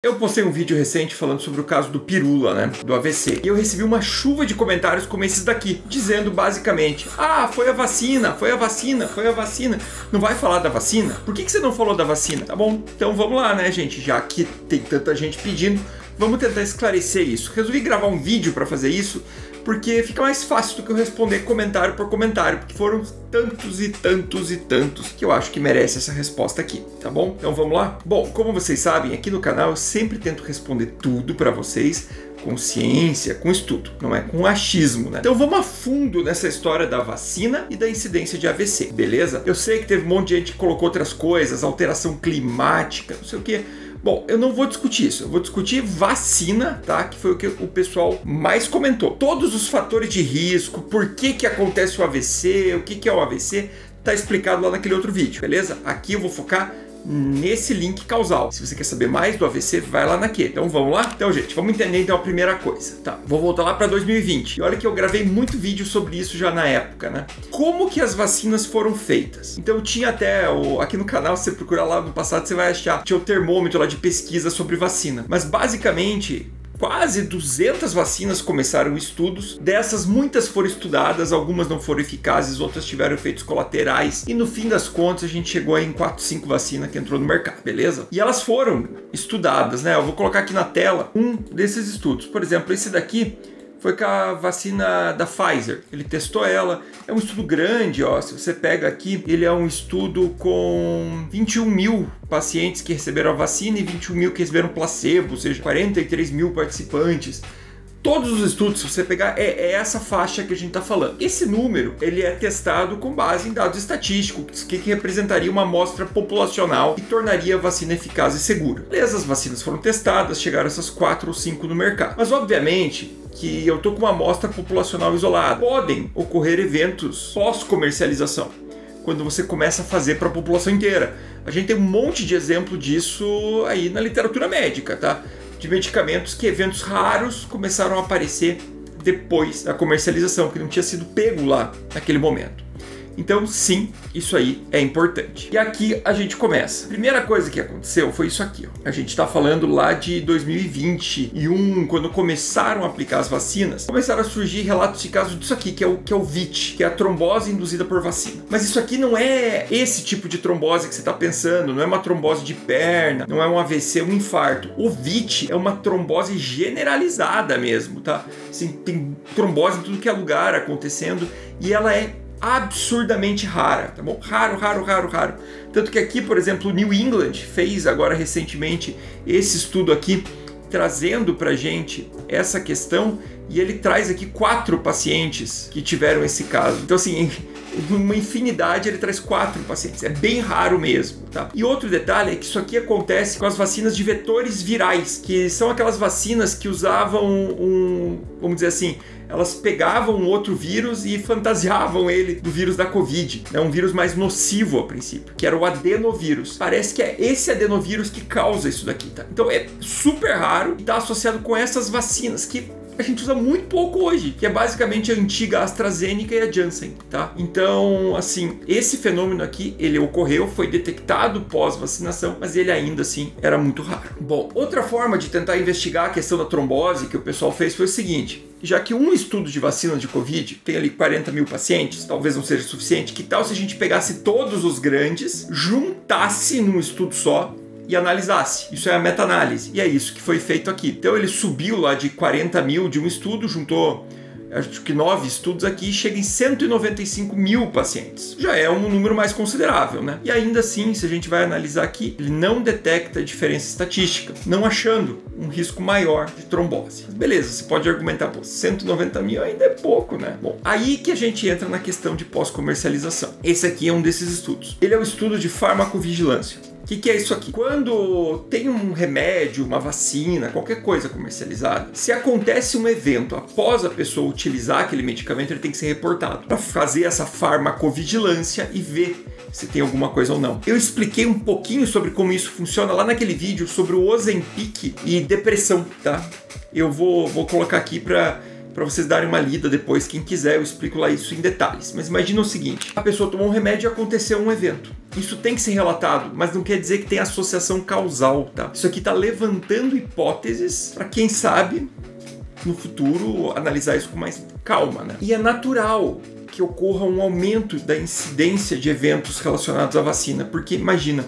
Eu postei um vídeo recente falando sobre o caso do Pirula, né, do AVC, e eu recebi uma chuva de comentários como esses daqui, dizendo basicamente: ah, foi a vacina, foi a vacina, foi a vacina. Não vai falar da vacina? Por que você não falou da vacina? Tá bom, então vamos lá, né, gente, já que tem tanta gente pedindo, vamos tentar esclarecer isso. Resolvi gravar um vídeo para fazer isso, porque fica mais fácil do que eu responder comentário por comentário, porque foram tantos e tantos e tantos que eu acho que merece essa resposta aqui, tá bom? Então vamos lá? Bom, como vocês sabem, aqui no canal eu sempre tento responder tudo para vocês com ciência, com estudo, não é com achismo, né? Então vamos a fundo nessa história da vacina e da incidência de AVC, beleza? Eu sei que teve um monte de gente que colocou outras coisas, alteração climática, não sei o que. Bom, eu não vou discutir isso, eu vou discutir vacina, tá? Que foi o que o pessoal mais comentou. Todos os fatores de risco, por que acontece o AVC, o que é o AVC, tá explicado lá naquele outro vídeo, beleza? Aqui eu vou focar nesse link causal. Se você quer saber mais do AVC, vai lá naquele. Então vamos lá? Então, gente, vamos entender então a primeira coisa, tá? Vou voltar lá para 2020. E olha que eu gravei muito vídeo sobre isso já na época, né? Como que as vacinas foram feitas? Então tinha até aqui no canal, se você procurar lá no passado, você vai achar, tinha o termômetro lá de pesquisa sobre vacina. Mas basicamente, quase 200 vacinas começaram estudos, dessas muitas foram estudadas, algumas não foram eficazes, outras tiveram efeitos colaterais, e no fim das contas a gente chegou em 4, 5 vacinas que entrou no mercado, beleza? E elas foram estudadas, né? Eu vou colocar aqui na tela um desses estudos. Por exemplo, esse daqui foi com a vacina da Pfizer. Ele testou ela. É um estudo grande, ó. Se você pega aqui, ele é um estudo com 21 mil pacientes que receberam a vacina e 21 mil que receberam placebo, ou seja, 43 mil participantes. Todos os estudos, se você pegar, é essa faixa que a gente está falando. Esse número, ele é testado com base em dados estatísticos, que representaria uma amostra populacional e tornaria a vacina eficaz e segura. Beleza, as vacinas foram testadas, chegaram essas 4 ou 5 no mercado. Mas, obviamente, que eu estou com uma amostra populacional isolada. Podem ocorrer eventos pós-comercialização, quando você começa a fazer para a população inteira. A gente tem um monte de exemplo disso aí na literatura médica, tá? De medicamentos que eventos raros começaram a aparecer depois da comercialização, que não tinha sido pego lá naquele momento. Então, sim, isso aí é importante. E aqui a gente começa. A primeira coisa que aconteceu foi isso aqui, ó. A gente está falando lá de 2021, quando começaram a aplicar as vacinas, começaram a surgir relatos de casos disso aqui, que é o VIT, que é a trombose induzida por vacina. Mas isso aqui não é esse tipo de trombose que você está pensando, não é uma trombose de perna, não é um AVC, um infarto. O VIT é uma trombose generalizada mesmo, tá? Assim, tem trombose em tudo que é lugar acontecendo e ela é absurdamente rara, tá bom? Raro. Tanto que aqui, por exemplo, o New England fez agora recentemente esse estudo aqui, trazendo pra gente essa questão, e ele traz aqui 4 pacientes que tiveram esse caso. Então, assim, uma infinidade, ele traz 4 pacientes. É bem raro mesmo, tá? E outro detalhe é que isso aqui acontece com as vacinas de vetores virais, que são aquelas vacinas que usavam vamos dizer assim, elas pegavam um outro vírus e fantasiavam ele do vírus da Covid. É um vírus mais nocivo a princípio, que era o adenovírus. Parece que é esse adenovírus que causa isso daqui, tá? Então é super raro e está associado com essas vacinas que a gente usa muito pouco hoje, que é basicamente a antiga AstraZeneca e a Janssen, tá? Então, assim, esse fenômeno aqui, ele ocorreu, foi detectado pós-vacinação, mas ele ainda assim era muito raro. Bom, outra forma de tentar investigar a questão da trombose que o pessoal fez foi o seguinte: já que um estudo de vacina de Covid tem ali 40 mil pacientes, talvez não seja suficiente, que tal se a gente pegasse todos os grandes, juntasse num estudo só e analisasse? Isso é a meta-análise. E é isso que foi feito aqui. Então ele subiu lá de 40 mil de um estudo, juntou acho que 9 estudos aqui, e chega em 195 mil pacientes. Já é um número mais considerável, né? E ainda assim, se a gente vai analisar aqui, ele não detecta diferença estatística, não achando um risco maior de trombose. Mas beleza, você pode argumentar, pô, 190 mil ainda é pouco, né? Bom, aí que a gente entra na questão de pós-comercialização. Esse aqui é um desses estudos. Ele é o estudo de farmacovigilância. O que é isso aqui? Quando tem um remédio, uma vacina, qualquer coisa comercializada, se acontece um evento após a pessoa utilizar aquele medicamento, ele tem que ser reportado para fazer essa farmacovigilância e ver se tem alguma coisa ou não. Eu expliquei um pouquinho sobre como isso funciona lá naquele vídeo sobre o Ozempic e depressão, tá? Eu vou colocar aqui para para vocês darem uma lida depois, quem quiser, eu explico lá isso em detalhes. Mas imagina o seguinte, a pessoa tomou um remédio e aconteceu um evento. Isso tem que ser relatado, mas não quer dizer que tem associação causal, tá? Isso aqui está levantando hipóteses para quem sabe, no futuro, analisar isso com mais calma, né? E é natural que ocorra um aumento da incidência de eventos relacionados à vacina, porque imagina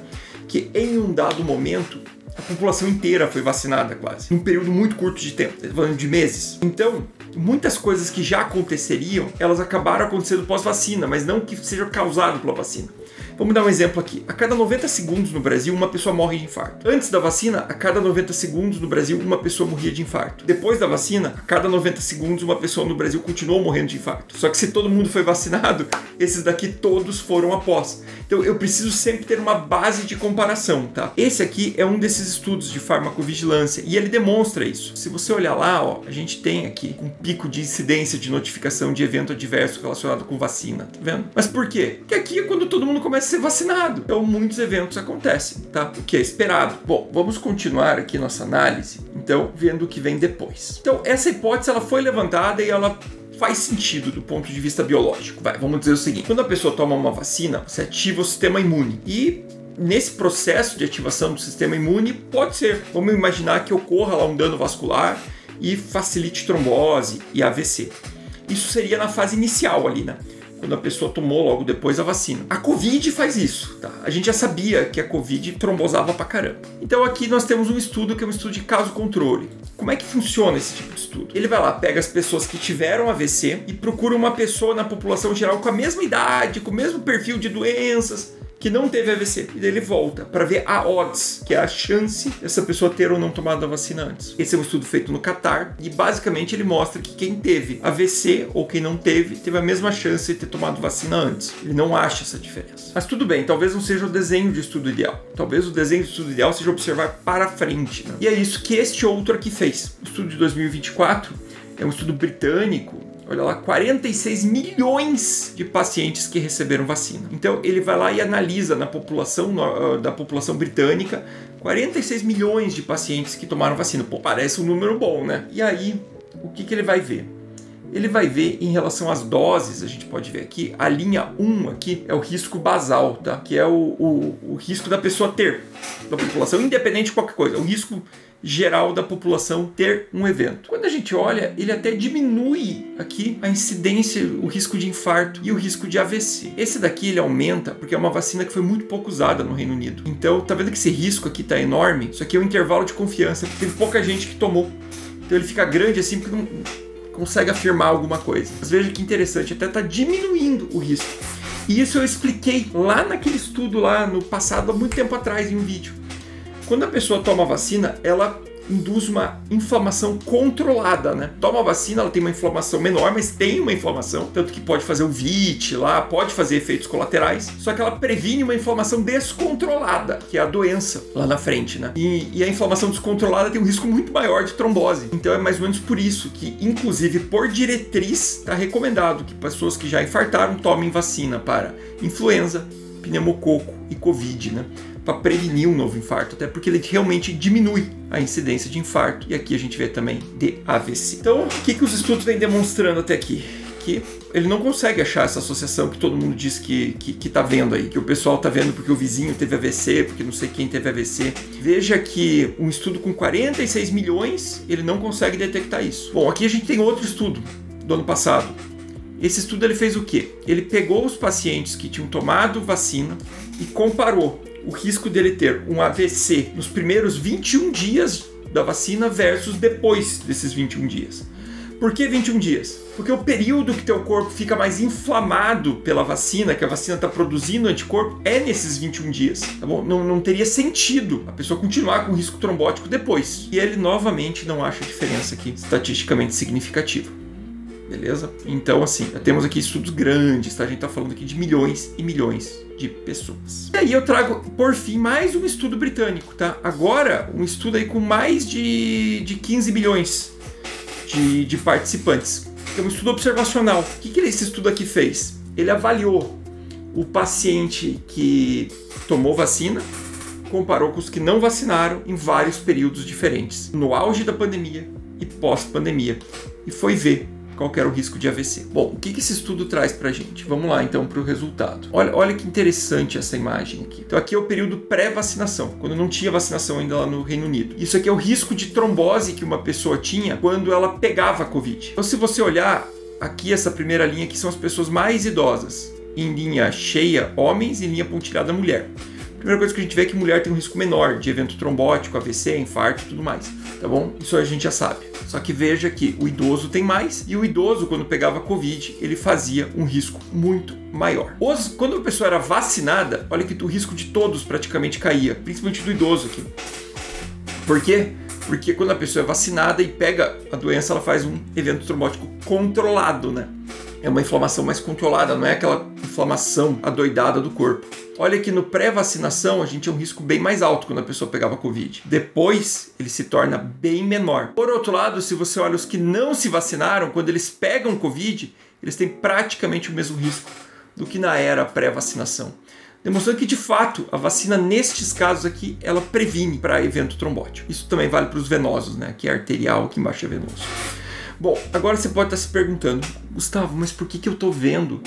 que em um dado momento a população inteira foi vacinada quase, num período muito curto de tempo, falando de meses. Então, muitas coisas que já aconteceriam, elas acabaram acontecendo pós-vacina, mas não que seja causado pela vacina. Vamos dar um exemplo aqui. A cada 90 segundos no Brasil, uma pessoa morre de infarto. Antes da vacina, a cada 90 segundos no Brasil, uma pessoa morria de infarto. Depois da vacina, a cada 90 segundos, uma pessoa no Brasil continuou morrendo de infarto. Só que se todo mundo foi vacinado, esses daqui todos foram após. Então eu preciso sempre ter uma base de comparação, tá? Esse aqui é um desses estudos de farmacovigilância e ele demonstra isso. Se você olhar lá, ó, a gente tem aqui um pico de incidência de notificação de evento adverso relacionado com vacina, tá vendo? Mas por quê? Porque aqui é quando todo mundo começa a ser vacinado. Então muitos eventos acontecem, tá? O que é esperado. Bom, vamos continuar aqui nossa análise, então, vendo o que vem depois. Então, essa hipótese ela foi levantada e ela faz sentido do ponto de vista biológico. Vamos dizer o seguinte, quando a pessoa toma uma vacina, você ativa o sistema imune e nesse processo de ativação do sistema imune, pode ser, vamos imaginar que ocorra lá um dano vascular e facilite trombose e AVC. Isso seria na fase inicial ali, né? Quando a pessoa tomou logo depois a vacina. A Covid faz isso, tá? A gente já sabia que a Covid trombosava pra caramba. Então aqui nós temos um estudo que é um estudo de caso controle. Como é que funciona esse tipo de estudo? Ele vai lá, pega as pessoas que tiveram AVC e procura uma pessoa na população geral com a mesma idade, com o mesmo perfil de doenças, que não teve AVC. E daí ele volta para ver a odds, que é a chance dessa pessoa ter ou não tomado a vacina antes. Esse é um estudo feito no Catar e basicamente ele mostra que quem teve AVC ou quem não teve a mesma chance de ter tomado vacina antes. Ele não acha essa diferença. Mas tudo bem, talvez não seja o desenho de estudo ideal. Talvez o desenho de estudo ideal seja observar para frente, né? E é isso que este outro aqui fez. O estudo de 2024 é um estudo britânico. Olha lá, 46 milhões de pacientes que receberam vacina. Então ele vai lá e analisa na população, da população britânica, 46 milhões de pacientes que tomaram vacina. Pô, parece um número bom, né? E aí, o que ele vai ver? Ele vai ver em relação às doses, a gente pode ver aqui, a linha 1 aqui é o risco basal, tá? Que é o risco da pessoa ter, da população, independente de qualquer coisa, o risco geral da população ter um evento. Quando a gente olha, ele até diminui aqui a incidência, o risco de infarto e o risco de AVC. Esse daqui ele aumenta porque é uma vacina que foi muito pouco usada no Reino Unido. Então, tá vendo que esse risco aqui tá enorme? Isso aqui é um intervalo de confiança, porque teve pouca gente que tomou. Então ele fica grande assim porque não consegue afirmar alguma coisa. Mas veja que interessante, até tá diminuindo o risco. E isso eu expliquei lá naquele estudo lá no passado, há muito tempo atrás, em um vídeo. Quando a pessoa toma a vacina, ela induz uma inflamação controlada, né? Toma a vacina, ela tem uma inflamação menor, mas tem uma inflamação, tanto que pode fazer o VIT lá, pode fazer efeitos colaterais, só que ela previne uma inflamação descontrolada, que é a doença lá na frente, né? E a inflamação descontrolada tem um risco muito maior de trombose. Então é mais ou menos por isso que, inclusive por diretriz, está recomendado que pessoas que já infartaram tomem vacina para influenza, pneumococo e Covid, né? Para prevenir um novo infarto, até porque ele realmente diminui a incidência de infarto. E aqui a gente vê também de AVC. Então, o que os estudos vêm demonstrando até aqui? Que ele não consegue achar essa associação que todo mundo diz que tá vendo aí, que o pessoal tá vendo porque o vizinho teve AVC, porque não sei quem teve AVC. Veja que um estudo com 46 milhões, ele não consegue detectar isso. Bom, aqui a gente tem outro estudo do ano passado. Esse estudo ele fez o quê? Ele pegou os pacientes que tinham tomado vacina e comparou o risco dele ter um AVC nos primeiros 21 dias da vacina versus depois desses 21 dias. Por que 21 dias? Porque o período que teu corpo fica mais inflamado pela vacina, que a vacina está produzindo anticorpo, é nesses 21 dias, tá bom? Não teria sentido a pessoa continuar com risco trombótico depois. E ele novamente não acha diferença aqui estatisticamente significativa. Beleza? Então, assim, já temos aqui estudos grandes, tá? A gente tá falando aqui de milhões e milhões de pessoas. E aí eu trago, por fim, mais um estudo britânico, tá? Agora, um estudo aí com mais de 15 milhões de participantes. É um estudo observacional. O que esse estudo aqui fez? Ele avaliou o paciente que tomou vacina, comparou com os que não vacinaram em vários períodos diferentes, no auge da pandemia e pós-pandemia. e foi ver qual que era o risco de AVC. Bom, o que esse estudo traz pra gente? Vamos lá então para o resultado. Olha que interessante essa imagem aqui. Então aqui é o período pré-vacinação, quando não tinha vacinação ainda lá no Reino Unido. Isso aqui é o risco de trombose que uma pessoa tinha quando ela pegava a Covid. Então se você olhar aqui, essa primeira linha aqui são as pessoas mais idosas. Em linha cheia, homens, e em linha pontilhada, mulher. A primeira coisa que a gente vê é que mulher tem um risco menor de evento trombótico, AVC, infarto e tudo mais, tá bom? Isso a gente já sabe. Só que veja que o idoso tem mais, e o idoso, quando pegava Covid, ele fazia um risco muito maior. Quando a pessoa era vacinada, olha que o risco de todos praticamente caía, principalmente do idoso aqui. Por quê? Porque quando a pessoa é vacinada e pega a doença, ela faz um evento trombótico controlado, né? É uma inflamação mais controlada, não é aquela inflamação adoidada do corpo. Olha que no pré-vacinação a gente tinha um risco bem mais alto quando a pessoa pegava Covid. Depois ele se torna bem menor. Por outro lado, se você olha os que não se vacinaram, quando eles pegam Covid, eles têm praticamente o mesmo risco do que na era pré-vacinação. Demonstrando que, de fato, a vacina, nestes casos aqui, ela previne para evento trombótico. Isso também vale para os venosos, né? Aqui é arterial, aqui embaixo é venoso. Bom, agora você pode estar se perguntando, Gustavo, mas por que eu estou vendo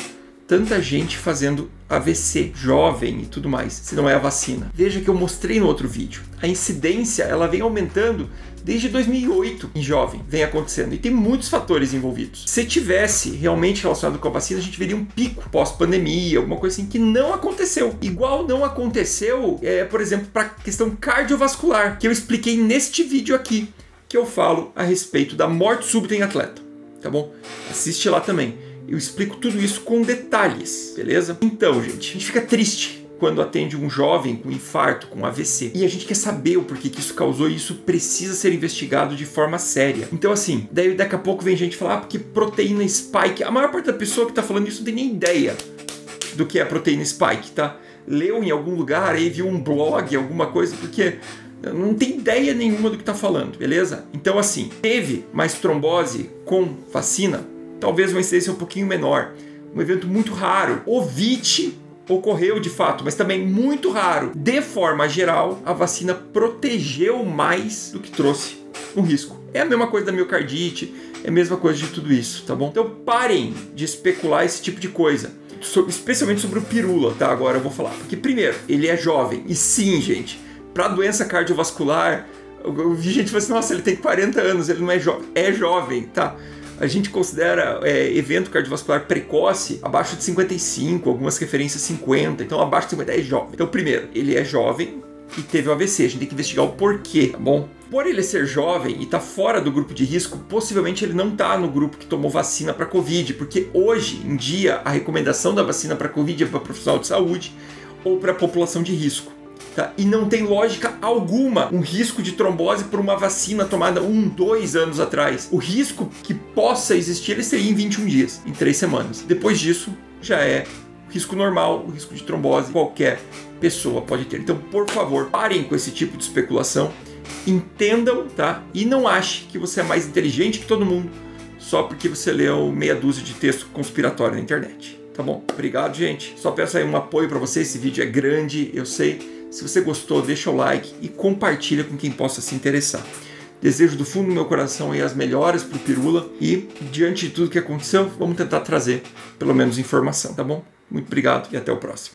tanta gente fazendo AVC, jovem e tudo mais, se não é a vacina? Veja que eu mostrei no outro vídeo. A incidência, ela vem aumentando desde 2008 em jovem, vem acontecendo. E tem muitos fatores envolvidos. Se tivesse realmente relacionado com a vacina, a gente veria um pico pós-pandemia, alguma coisa assim, que não aconteceu. Igual não aconteceu, por exemplo, para a questão cardiovascular, que eu expliquei neste vídeo aqui, que eu falo a respeito da morte súbita em atleta, tá bom? Assiste lá também. Eu explico tudo isso com detalhes, beleza? Então, gente, a gente fica triste quando atende um jovem com infarto, com AVC. E a gente quer saber o porquê que isso causou e isso precisa ser investigado de forma séria. Então, assim, daí daqui a pouco vem gente falar, porque proteína spike... A maior parte da pessoa que tá falando isso não tem nem ideia do que é a proteína spike, tá? Leu em algum lugar aí, viu um blog, alguma coisa, porque... não tem ideia nenhuma do que está falando, beleza? Então, assim, teve mais trombose com vacina? Talvez uma incidência um pouquinho menor. Um evento muito raro. O VIT ocorreu de fato, mas também muito raro. De forma geral, a vacina protegeu mais do que trouxe um risco. É a mesma coisa da miocardite, é a mesma coisa de tudo isso, tá bom? Então parem de especular esse tipo de coisa. Especialmente sobre o pirula, tá? Agora eu vou falar. Porque, primeiro, ele é jovem. E sim, gente, para doença cardiovascular, eu vi gente falando assim, nossa, ele tem 40 anos, ele não é jovem. É jovem, tá? A gente considera evento cardiovascular precoce abaixo de 55, algumas referências 50, então abaixo de 50 é jovem. Então, primeiro, ele é jovem e teve o AVC, a gente tem que investigar o porquê, tá bom? Por ele ser jovem e estar fora do grupo de risco, possivelmente ele não está no grupo que tomou vacina para Covid, porque hoje em dia a recomendação da vacina para Covid é para profissional de saúde ou para população de risco. Tá? E não tem lógica alguma um risco de trombose por uma vacina tomada 2 anos atrás. O risco que possa existir, ele seria em 21 dias, em 3 semanas. Depois disso, já é risco normal, o risco de trombose, qualquer pessoa pode ter. Então, por favor, parem com esse tipo de especulação, entendam, tá? E não ache que você é mais inteligente que todo mundo só porque você leu meia dúzia de texto conspiratório na internet. Tá bom? Obrigado, gente. Só peço aí um apoio para você. Esse vídeo é grande, eu sei. Se você gostou, deixa o like e compartilha com quem possa se interessar. Desejo do fundo do meu coração aí as melhoras para o Pirula e, diante de tudo que aconteceu, vamos tentar trazer pelo menos informação, tá bom? Muito obrigado e até o próximo.